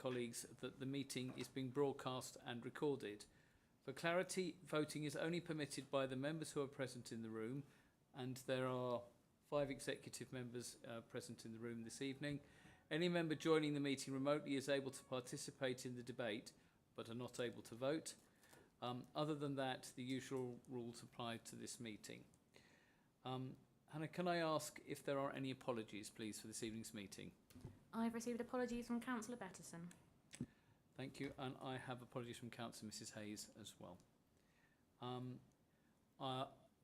colleagues that the meeting is being broadcast and recorded. For clarity, voting is only permitted by the members who are present in the room, and there are 5 executive members present in the room this evening. Any member joining the meeting remotely is able to participate in the debate, but are not able to vote. Other than that, the usual rules apply to this meeting. Hannah, can I ask if there are any apologies, please, for this evening's meeting? I've received apologies from Councillor Bettison. Thank you, and I have apologies from Councillor Mrs Hayes as well.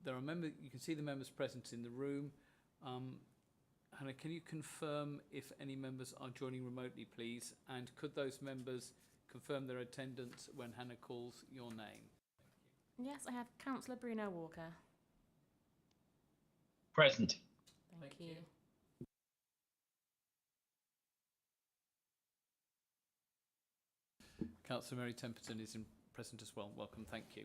There are members. You can see the members present in the room. Hannah, can you confirm if any members are joining remotely, please? And could those members confirm their attendance when Hannah calls your name? Yes, I have Councillor Bruno Walker. Present. Thank you. Councillor Mary Temperton is present as well. Welcome, thank you.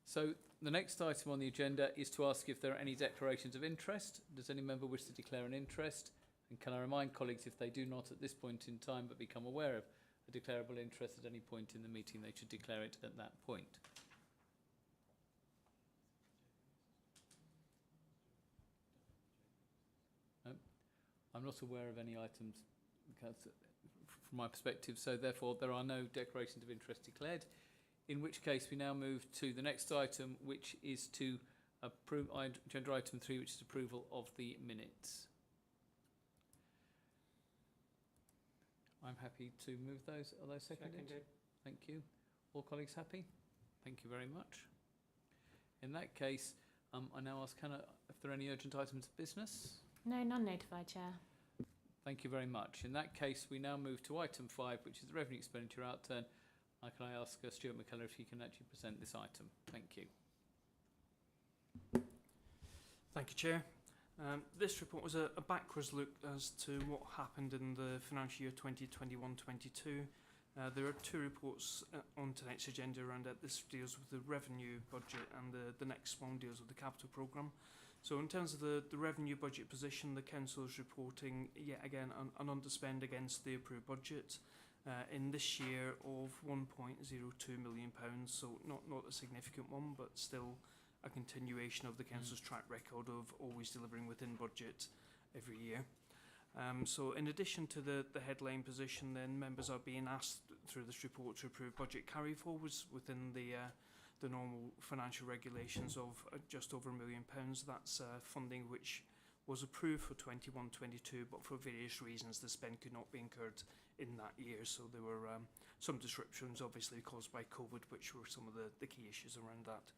So the next item on the agenda is to ask if there are any declarations of interest. Does any member wish to declare an interest? And can I remind colleagues, if they do not at this point in time but become aware of a declarable interest at any point in the meeting, they should declare it at that point. No? I'm not aware of any items from my perspective, so therefore there are no declarations of interest declared, in which case we now move to the next item, which is to approve agenda item 3, which is approval of the minutes. I'm happy to move those. Are those seconded? Thank you. All colleagues happy? Thank you very much. In that case, I now ask Hannah if there are any urgent items of business. No, none notified, Chair. Thank you very much. In that case, we now move to item 5, which is the revenue expenditure outturn. Can I ask Stuart McKellar if he can actually present this item? Thank you. Thank you, Chair. This report was a backwards look as to what happened in the financial year 2021-22. There are 2 reports on tonight's agenda around that. This deals with the revenue budget, and the next one deals with the capital programme. So in terms of the revenue budget position, the Council is reporting yet again an underspend against the approved budget in this year of £1.02 million. So not a significant one, but still a continuation of the Council's track record of always delivering within budget every year. So in addition to the headline position, then members are being asked through this report to approve budget carry-forwards within the normal financial regulations of just over £1 million. That's funding which was approved for 21-22, but for various reasons the spend could not be incurred in that year. So there were some disruptions obviously caused by COVID, which were some of the key issues around that.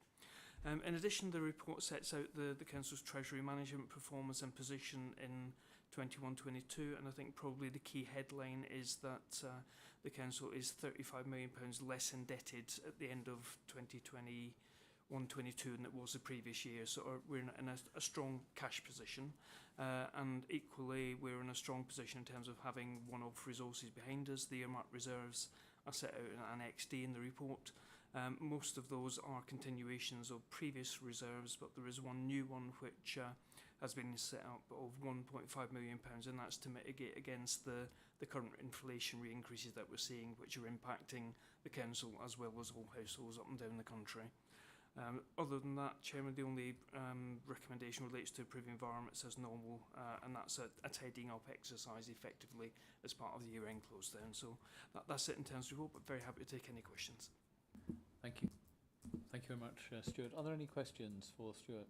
In addition, the report sets out the Council's Treasury management performance and position in 21-22, and I think probably the key headline is that the Council is £35 million less indebted at the end of 2021-22 than it was the previous year. So we're in a strong cash position, and equally we're in a strong position in terms of having one-off resources behind us. The earmarked reserves are set out in Annex D in the report. Most of those are continuations of previous reserves, but there is one new one which has been set up of £1.5 million, and that's to mitigate against the current inflationary increases that we're seeing, which are impacting the Council as well as all households up and down the country. Other than that, Chairman, the only recommendation relates to approving environments as normal, and that's a tidying up exercise effectively as part of the year-end close down. So that's it in terms of report, but very happy to take any questions. Thank you. Thank you very much, Stuart. Are there any questions for Stuart?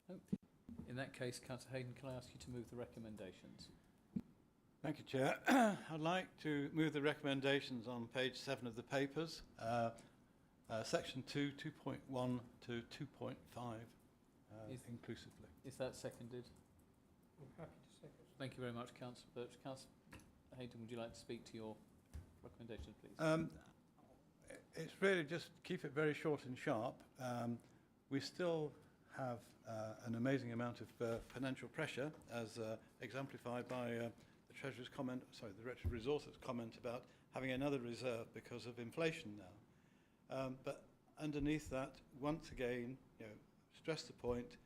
No. In that case, Councillor Hayden, can I ask you to move the recommendations? Thank you, Chair. I'd like to move the recommendations on page 7 of the papers, section 2, 2.1 to 2.5 inclusively. Is that seconded? I'm happy to second. Thank you very much, Councillor Birch. Councillor Hayden, would you like to speak to your recommendation, please? It's really just keep it very short and sharp. We still have an amazing amount of financial pressure, as exemplified by the Treasurer's comment, sorry, the Director of Resources comment about having another reserve because of inflation now. But underneath that, once again, stress the point,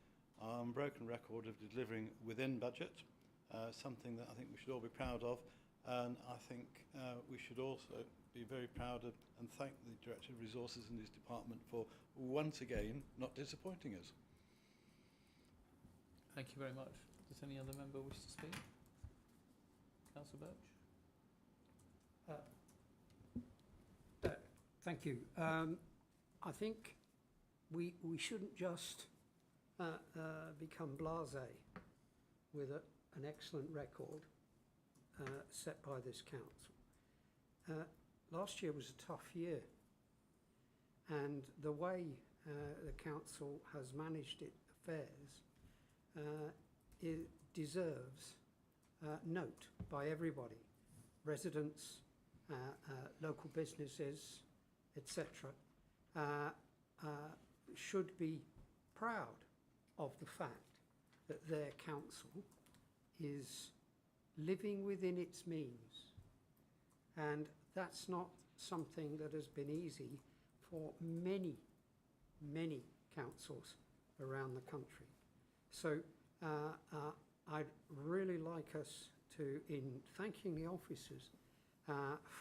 our unbroken record of delivering within budget, something that I think we should all be proud of. And I think we should also be very proud of and thank the Director of Resources in his department for once again not disappointing us. Thank you very much. Does any other member wish to speak? Councillor Birch? Thank you. I think we shouldn't just become blasé with an excellent record set by this council. Last year was a tough year, and the way the council has managed its affairs it deserves note by everybody, residents, local businesses, etc. Should be proud of the fact that their council is living within its means, and that's not something that has been easy for many councils around the country. So I'd really like us to, in thanking the officers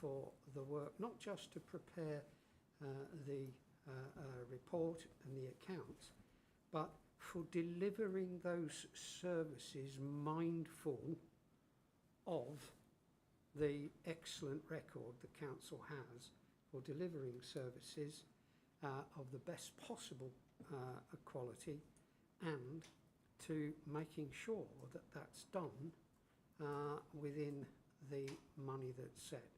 for the work, not just to prepare the report and the accounts, but for delivering those services mindful of the excellent record the council has for delivering services of the best possible quality, and to making sure that that's done within the money that's set.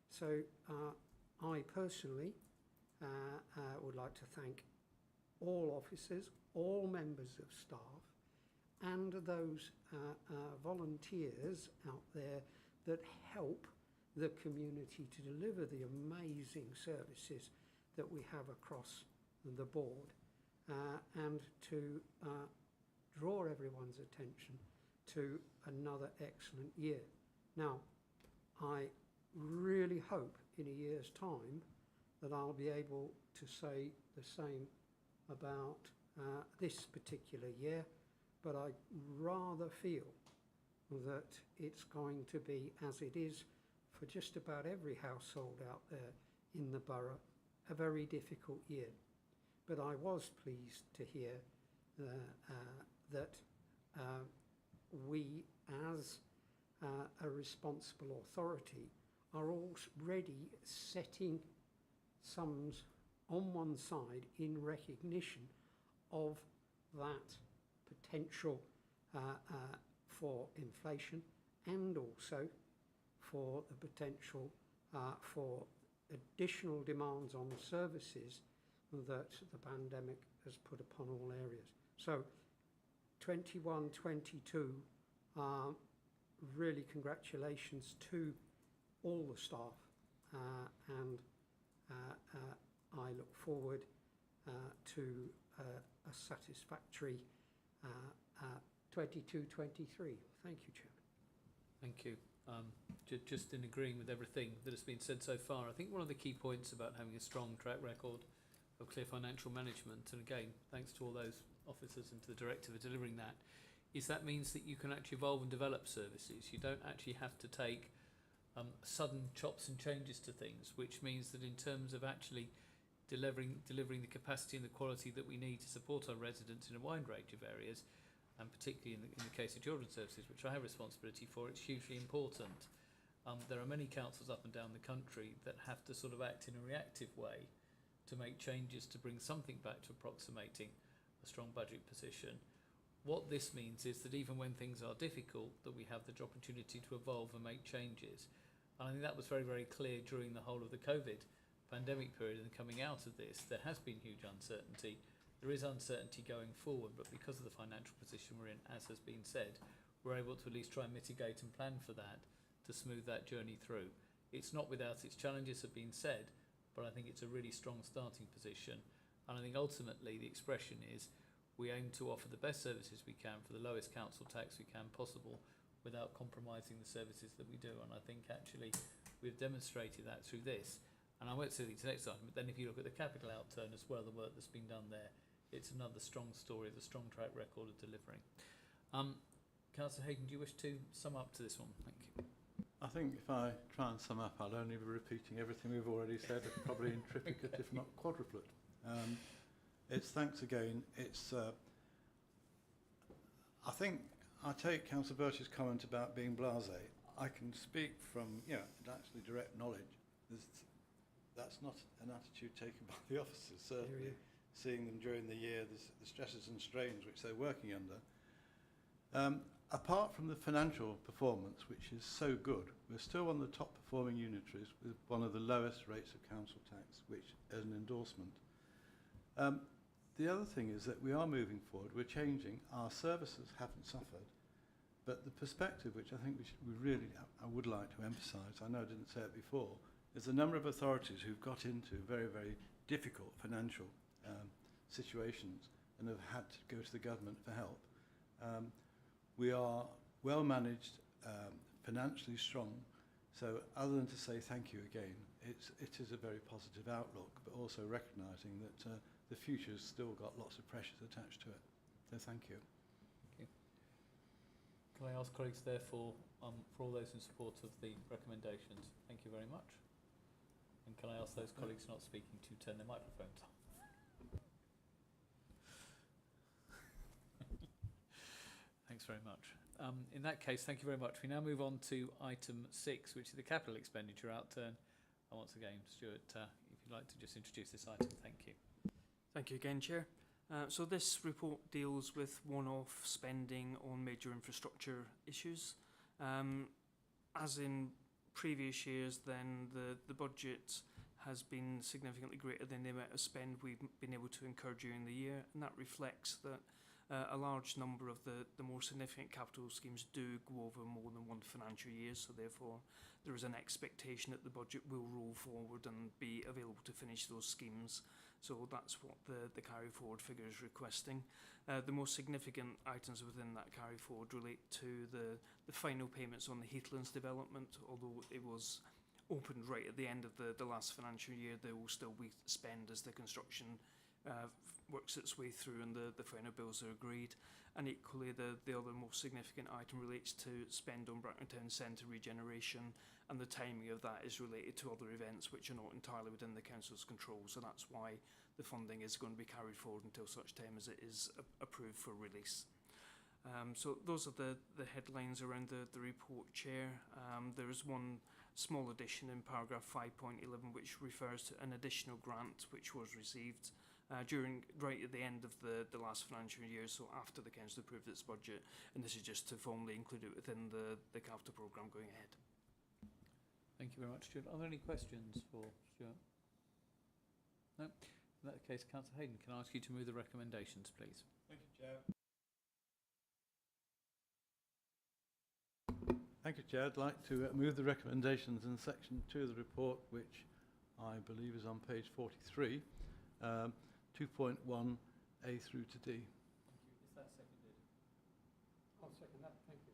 So I personally would like to thank all officers, all members of staff, and those volunteers out there that help the community to deliver the amazing services that we have across the board, and to draw everyone's attention to another excellent year. Now, I really hope in a year's time that I'll be able to say the same about this particular year, but I rather feel that it's going to be, as it is for just about every household out there in the borough, a very difficult year. But I was pleased to hear that we, as a responsible authority, are already setting sums on one side in recognition of that potential for inflation, and also for the potential for additional demands on services that the pandemic has put upon all areas. So 21-22, really congratulations to all the staff, and I look forward to a satisfactory 22-23. Thank you, Chairman. Thank you. Just in agreeing with everything that has been said so far, I think one of the key points about having a strong track record of clear financial management, and again, thanks to all those officers and to the Director for delivering that, is that means that you can actually evolve and develop services. You don't actually have to take sudden chops and changes to things, which means that in terms of actually delivering the capacity and the quality that we need to support our residents in a wide range of areas, and particularly in the case of children's services, which I have responsibility for, it's hugely important. There are many councils up and down the country that have to sort of act in a reactive way to make changes to bring something back to approximating a strong budget position. What this means is that even when things are difficult, that we have the opportunity to evolve and make changes. And I think that was very, very clear during the whole of the COVID pandemic period, and coming out of this, there has been huge uncertainty. There is uncertainty going forward, but because of the financial position we're in, as has been said, we're able to at least try and mitigate and plan for that, to smooth that journey through. It's not without its challenges, have been said, but I think it's a really strong starting position. And I think ultimately the expression is we aim to offer the best services we can for the lowest council tax we can possible, without compromising the services that we do. And I think actually we've demonstrated that through this. And I won't say the next item, but then if you look at the capital outturn as well, the work that's been done there, it's another strong story of a strong track record of delivering. Councillor Hayden, do you wish to sum up to this one? Thank you. I think if I try and sum up, I'll only be repeating everything we've already said, probably in triplicate, if not quadruplet. It's thanks again. It's. I think I take Councillor Birch's comment about being blasé. I can speak from actually direct knowledge. That's not an attitude taken by the officers. Certainly, seeing them during the year, the stresses and strains which they're working under. Apart from the financial performance, which is so good, we're still one of the top performing unitaries with one of the lowest rates of council tax, which is an endorsement. The other thing is that we are moving forward, we're changing, our services haven't suffered, but the perspective which I think I would like to emphasise, I know I didn't say it before, is the number of authorities who've got into very, very difficult financial situations and have had to go to the government for help. We are well managed, financially strong, so other than to say thank you again, it is a very positive outlook, but also recognising that the future's still got lots of pressures attached to it. So thank you. Thank you. Can I ask colleagues therefore, for all those in support of the recommendations, thank you very much. And can I ask those colleagues not speaking to turn their microphones on? Thanks very much. In that case, thank you very much. We now move on to item 6, which is the capital expenditure outturn. And once again, Stuart, if you'd like to just introduce this item, thank you. Thank you again, Chair. So this report deals with one-off spending on major infrastructure issues. As in previous years, then the budget has been significantly greater than the amount of spend we've been able to incur during the year, and that reflects that a large number of the more significant capital schemes do go over more than one financial year, so therefore there is an expectation that the budget will roll forward and be available to finish those schemes. So that's what the carry forward figure is requesting. The most significant items within that carry forward relate to the final payments on the Heathlands development. Although it was opened right at the end of the last financial year, there will still be spend as the construction works its way through and the final bills are agreed. And equally, the other most significant item relates to spend on Bracknell Town Centre regeneration, and the timing of that is related to other events which are not entirely within the council's control. So that's why the funding is going to be carried forward until such time as it is approved for release. So those are the headlines around the report, Chair. There is one small addition in paragraph 5.11 which refers to an additional grant which was received right at the end of the last financial year, so after the council approved its budget, and this is just to formally include it within the capital programme going ahead. Thank you very much, Stuart. Are there any questions for Stuart? No? In that case, Councillor Hayden, can I ask you to move the recommendations, please? Thank you, Chair. Thank you, Chair. I'd like to move the recommendations in section 2 of the report, which I believe is on page 43, 2.1A through to D. Thank you. Is that seconded? I'll second that. Thank you.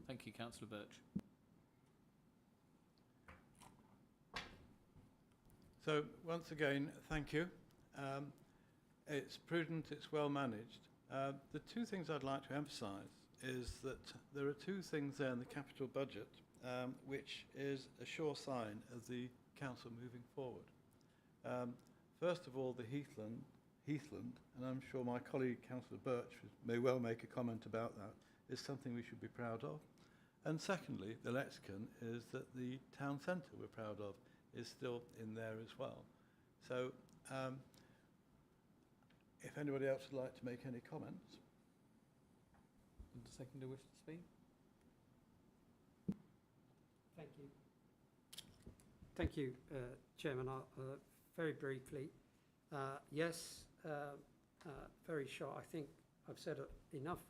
Thank you, Councillor Birch. So once again, thank you. It's prudent, it's well managed. The two things I'd like to emphasise is that there are two things there in the capital budget which is a sure sign of the council moving forward. First of all, the Heathland, and I'm sure my colleague Councillor Birch may well make a comment about that, is something we should be proud of. And secondly, the lexicon is that the town centre we're proud of is still in there as well. So if anybody else would like to make any comments. Would the seconder wish to speak? Thank you. Thank you, Chairman. Very briefly, yes, very short. I think I've said enough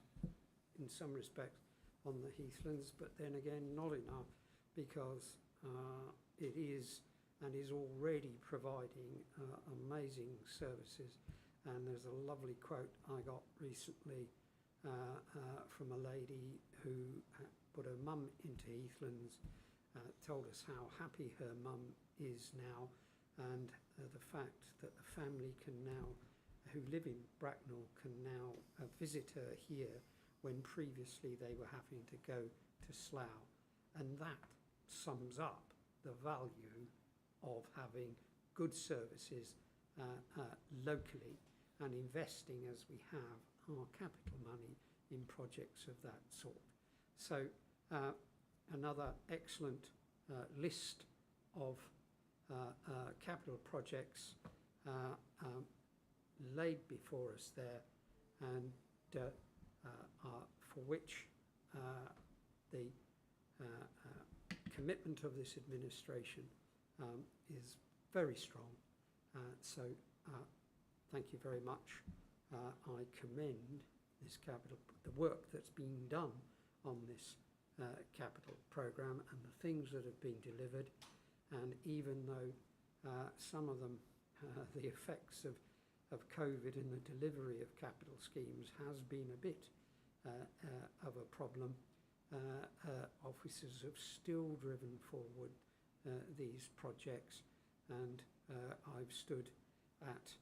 in some respects on the Heathlands, but then again, not enough, because it is and is already providing amazing services. And there's a lovely quote I got recently from a lady who put her mum into Heathlands, told us how happy her mum is now, and the fact that the family can now, who live in Bracknell, can now visit her here when previously they were having to go to Slough. And that sums up the value of having good services locally and investing as we have our capital money in projects of that sort. So another excellent list of capital projects laid before us there, and for which the commitment of this administration is very strong. So thank you very much. I commend this the work that's been done on this capital programme and the things that have been delivered. And even though some of them, the effects of COVID in the delivery of capital schemes has been a bit of a problem, officers have still driven forward these projects, and I've stood at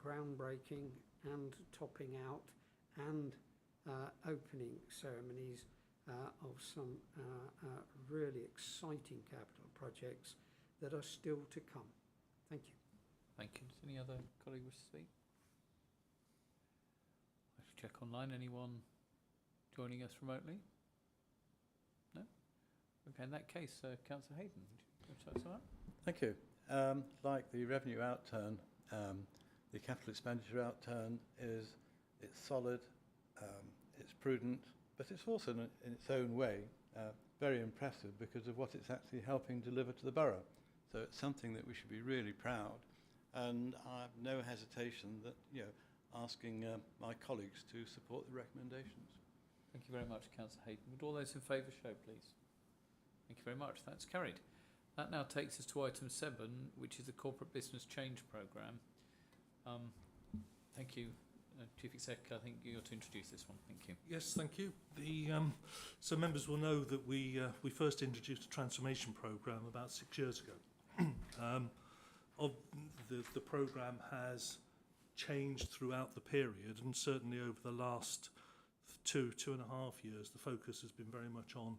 groundbreaking and topping out and opening ceremonies of some really exciting capital projects that are still to come. Thank you. Thank you. Does any other colleague wish to speak? I should check online. Anyone joining us remotely? No? Okay, in that case, Councillor Hayden, would you like to say something? Thank you. Like the revenue outturn, the capital expenditure outturn it's solid, it's prudent, but it's also in its own way very impressive because of what it's actually helping deliver to the borough. So it's something that we should be really proud, and I have no hesitation that asking my colleagues to support the recommendations. Thank you very much, Councillor Hayden. Would all those in favour show, please? Thank you very much. That's carried. That now takes us to item 7, which is the Corporate Business Change Programme. Thank you, Chief Exec. I think you're to introduce this one. Thank you. Yes, thank you. So members will know that we first introduced a transformation programme about 6 years ago. The programme has changed throughout the period, and certainly over the last 2.5 years, the focus has been very much on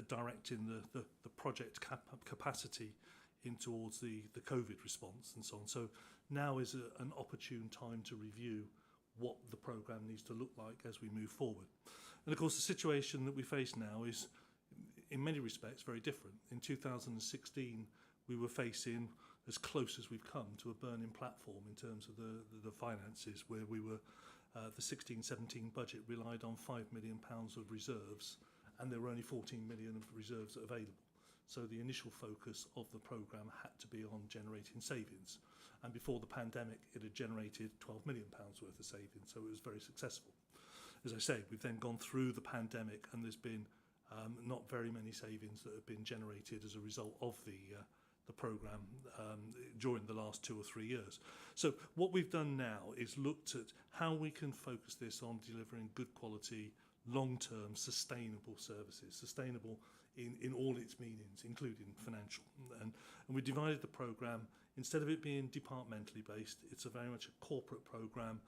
directing the project capacity in towards the COVID response and so on. So now is an opportune time to review what the programme needs to look like as we move forward. And of course the situation that we face now is in many respects very different. In 2016 we were facing as close as we've come to a burning platform in terms of the finances, where we were the 16-17 budget relied on £5 million of reserves, and there were only 14 million of reserves available. So the initial focus of the programme had to be on generating savings. And before the pandemic, it had generated £12 million worth of savings, so it was very successful. As I say, we've then gone through the pandemic, and there's been not very many savings that have been generated as a result of the programme during the last 2 or 3 years. So what we've done now is looked at how we can focus this on delivering good quality, long-term, sustainable services, sustainable in all its meanings, including financial. And we divided the programme, instead of it being departmentally based, it's very much a corporate programme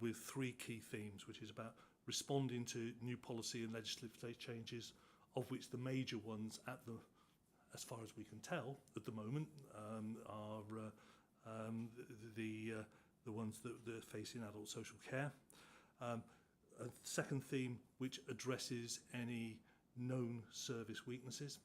with 3 key themes, which is about responding to new policy and legislative changes, of which the major ones as far as we can tell at the moment, are the ones that are facing adult social care. A second theme which addresses any known service weaknesses,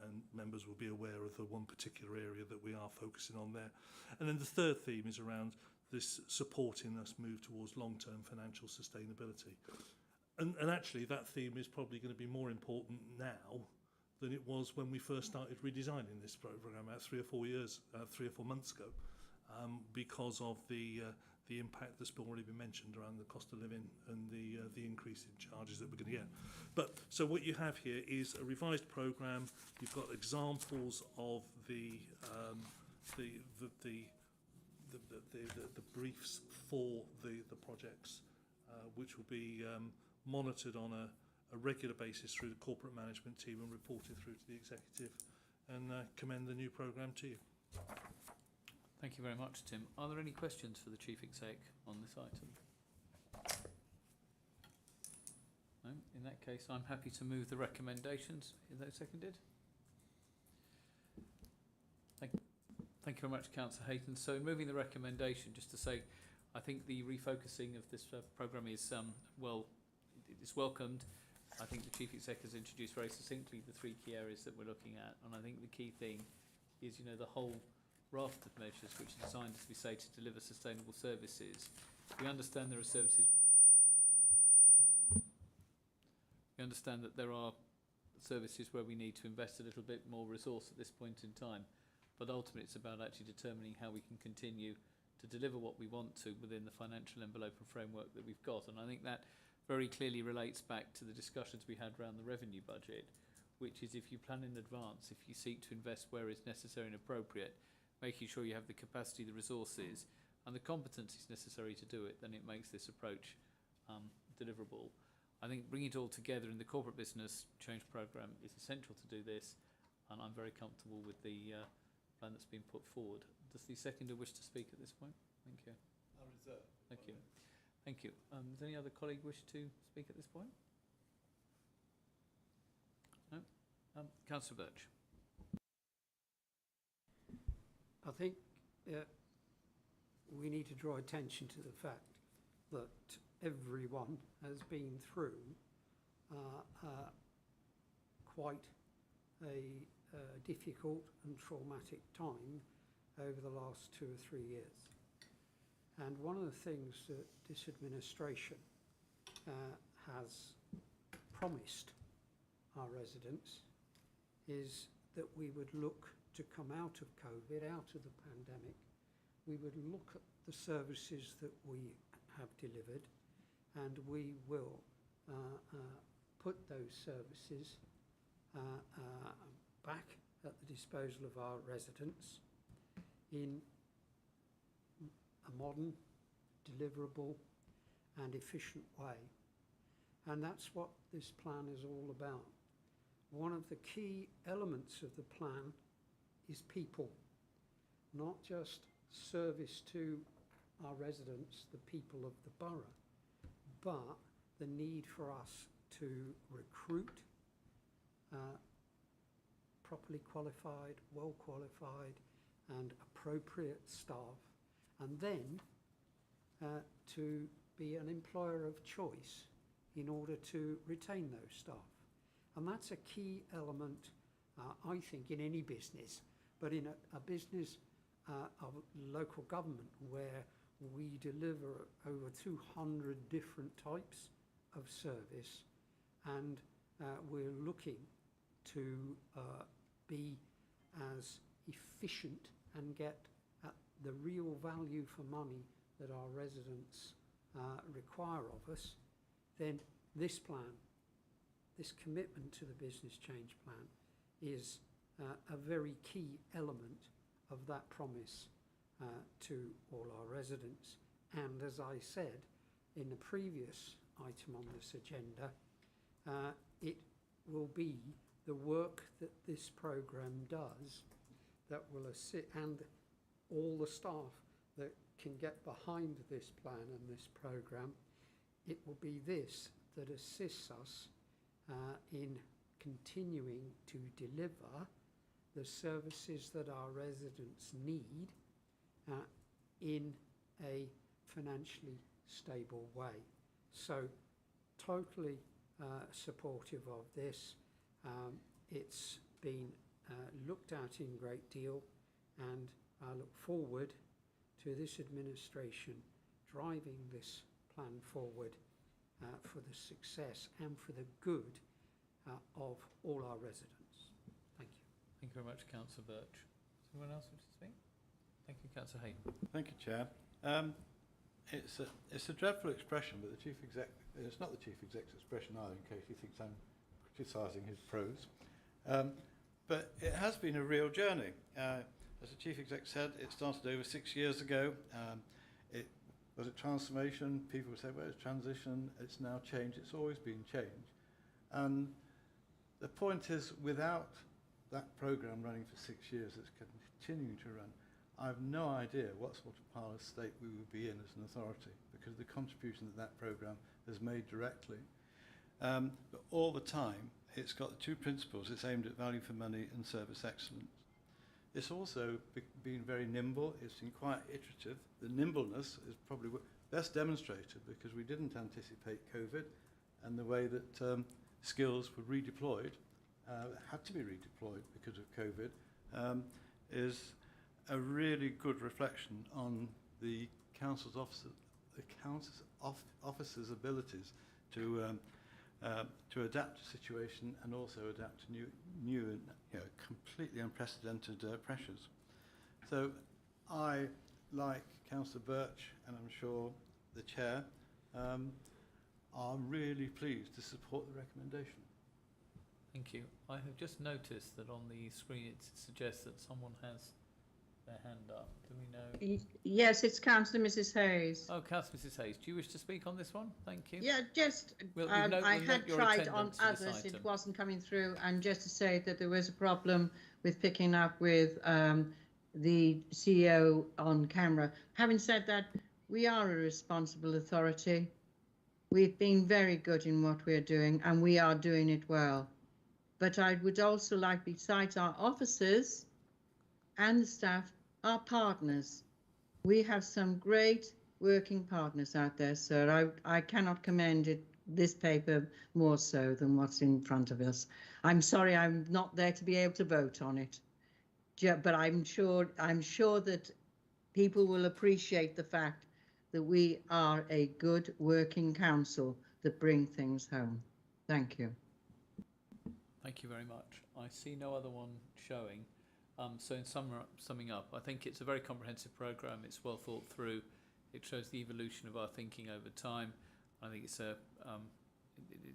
and members will be aware of the one particular area that we are focusing on there. And then the third theme is around this supporting us move towards long-term financial sustainability. And actually that theme is probably going to be more important now than it was when we first started redesigning this programme about 3 or 4 months ago, because of the impact that's already been mentioned around the cost of living and the increase in charges that we're going to get. But so what you have here is a revised programme. You've got examples of the briefs for the projects, which will be monitored on a regular basis through the corporate management team and reported through to the executive, and commend the new programme to you. Thank you very much, Tim. Are there any questions for the Chief Exec on this item? No? In that that case, I'm happy to move the recommendations. Is that seconded? Thank you very much, Councillor Hayton. So in moving the recommendation, just to say, I think the refocusing of this programme is, it's welcomed. I think the Chief Exec has introduced very succinctly the three key areas that we're looking at. And I think the key thing is, the whole raft of measures which are designed, as we say, to deliver sustainable services. We understand there are services. We understand that there are services where we need to invest a little bit more resource at this point in time. But ultimately, it's about actually determining how we can continue to deliver what we want to within the financial envelope and framework that we've got. And I think that very clearly relates back to the discussions we had around the revenue budget, which is if you plan in advance, if you seek to invest where it's necessary and appropriate, making sure you have the capacity, the resources and the competencies necessary to do it, then it makes this approach deliverable. I think bringing it all together in the corporate business change programme is essential to do this, and I'm very comfortable with the plan that's been put forward. Does the seconder wish to speak at this point? Thank you. I'll reserve. Thank you. Thank you. Does any other colleague wish to speak at this point? No? Councillor Birch. I think we need to draw attention to the fact that everyone has been through quite a difficult and traumatic time over the last 2 or 3 years. And one of the things that this administration has promised our residents is that we would look to come out of COVID, out of the pandemic. We would look at the services that we have delivered, and we will put those services back at the disposal of our residents in a modern, deliverable and efficient way. And that's what this plan is all about. One of the key elements of the plan is people, not just service to our residents, the people of the borough, but the need for us to recruit properly qualified, well qualified and appropriate staff, and then to be an employer of choice in order to retain those staff. And that's a key element, I think, in any business, but in a business of local government where we deliver over 200 different types of service, and we're looking to be as efficient and get at the real value for money that our residents require of us, then this plan, this commitment to the business change plan is a very key element of that promise to all our residents. And as I said in the previous item on this agenda, it will be the work that this programme does that will assist, and all the staff that can get behind this plan and this programme, it will be this that assists us in continuing to deliver the services that our residents need in a financially stable way. So totally supportive of this. It's been looked at in great deal, and I look forward to this administration driving this plan forward for the success and for the good of all our residents. Thank you. Thank you very much, Councillor Birch. Does anyone else wish to speak? Thank you, Councillor Hayden. Thank you, Chair. It's a dreadful expression, but the Chief Exec, it's not the Chief Exec's expression either, in case he thinks I'm criticising his prose. But it has been a real journey. As the Chief Exec said, it started over 6 years ago. It was a transformation. People would say, well, it's transition, it's now change. It's always been change. And the point is, without that programme running for 6 years, it's continuing to run, I have no idea what sort of parlous state we would be in as an authority, because of the contribution that that programme has made directly. But all the time, it's got the two principles. It's aimed at value for money and service excellence. It's also been very nimble. It's been quite iterative. The nimbleness is probably best demonstrated because we didn't anticipate COVID, and the way that skills were redeployed, had to be redeployed because of COVID, is a really good reflection on the council's officers' abilities to adapt to situation and also adapt to new and completely unprecedented pressures. So I, like Councillor Birch, and I'm sure the Chair, are really pleased to support the recommendation. Thank you. I have just noticed that on the screen it suggests that someone has their hand up. Do we know? Yes, it's Councillor Mrs Hayes. Oh, Councillor Mrs Hayes, do you wish to speak on this one? Thank you. Yeah, just, We'll I note had your tried on attendance to this others, it item. wasn't coming through, and just to say that there was a problem with picking up with the CEO on camera. Having said that, we are a responsible authority. We've been very good in what we're doing, and we are doing it well. But I would also like, besides our officers and the staff, our partners. We have some great working partners out there, sir. I cannot commend this paper more so than what's in front of us. I'm sorry I'm not there to be able to vote on it, but I'm sure that people will appreciate the fact that we are a good working council that bring things home. Thank you. Thank you very much. I see no other one showing. So in summing up, I think it's a very comprehensive programme. It's well thought through. It shows the evolution of our thinking over time. I think it's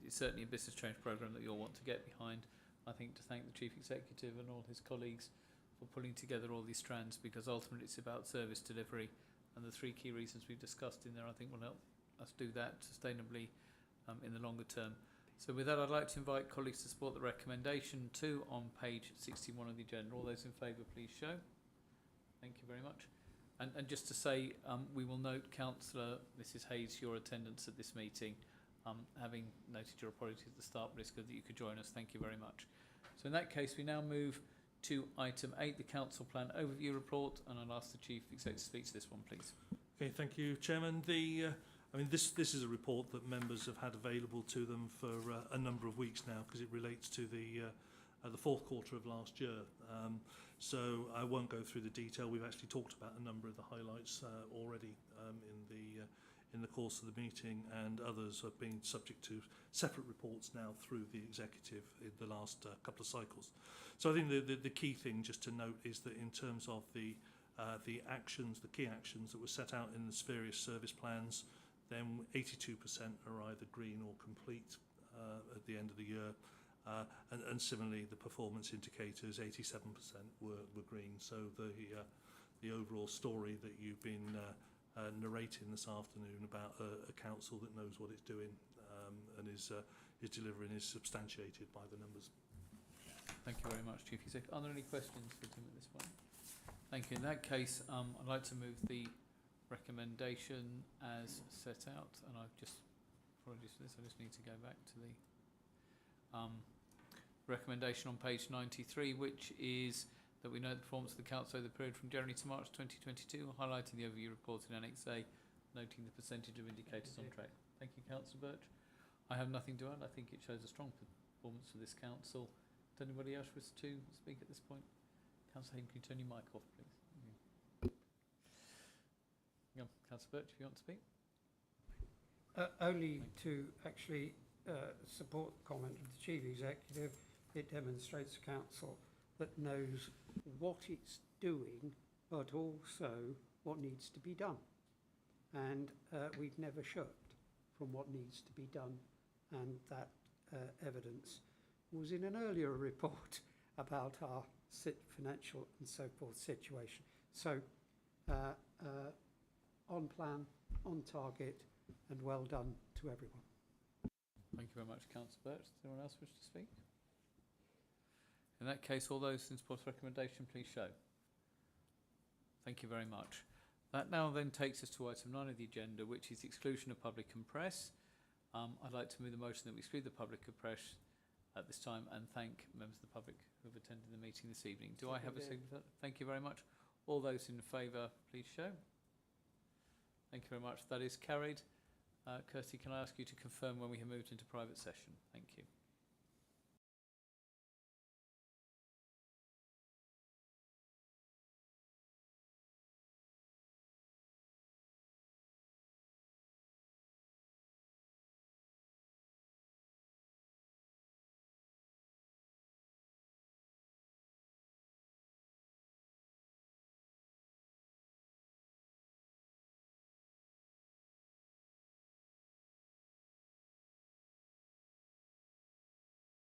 certainly a business change programme that you'll want to get behind. I think to thank the Chief Executive and all his colleagues for pulling together all these strands, because ultimately it's about service delivery, and the three key reasons we've discussed in there I think will help us do that sustainably in the longer term. So with that, I'd like to invite colleagues to support the recommendation 2 on page 61 of the agenda. All those in favour, please show. Thank you very much. And just to say, we will note, Councillor Mrs Hayes, your attendance at this meeting, having noted your apology at the start, but it's good that you could join us. Thank you very much. So in that case, we now move to item 8, the Council Plan Overview Report, and I'll ask the Chief Executive to speak to this one, please. Okay, thank you, Chairman. This is a report that members have had available to them for a number of weeks now, because it relates to the fourth quarter of last year. So I won't go through the detail. We've actually talked about a number of the highlights already in the course of the meeting, and others have been subject to separate reports now through the executive in the last couple of cycles. So I think the key thing just to note is that in terms of the actions, the key actions that were set out in the various service plans, then 82% are either green or complete at the end of the year. And similarly, the performance indicators, 87% were green. So the overall story that you've been narrating this afternoon about a council that knows what it's doing and is delivering is substantiated by the numbers. Thank you very much, Chief Executive. Are there any questions for Tim at this point? Thank you. In that case, I'd like to move the recommendation as set out, and I've just, apologies for this, I just need to go back to the recommendation on page 93, which is that we know the performance of the Council over the period from January to March 2022, highlighting the overview report in Annex A, noting the percentage of indicators on track. Thank you, Councillor Birch. I have nothing to add. I think it shows a strong performance for this Council. Does anybody else wish to speak at this point? Councillor Hayden, can you turn your mic off, please? Yeah, Councillor Birch, if you want to speak. Only to actually support the comment of the Chief Executive. It demonstrates a council that knows what it's doing, but also what needs to be done. And we've never shirked from what needs to be done, and that evidence was in an earlier report about our financial and so forth situation. So on plan, on target, and well done to everyone. Thank you very much, Councillor Birch. Does anyone else wish to speak? In that case, all those in support of the recommendation, please show. Thank you very much. That now then takes us to item 9 of the agenda, which is the exclusion of public and press. I'd like to move the motion that we exclude the public press at this time and thank members of the public who have attended the meeting this evening. Do I have a second? Thank you very much. All those in favour, please show. Thank you very much. That is carried. Kirsty, can I ask you to confirm when we have moved into private session? Thank you.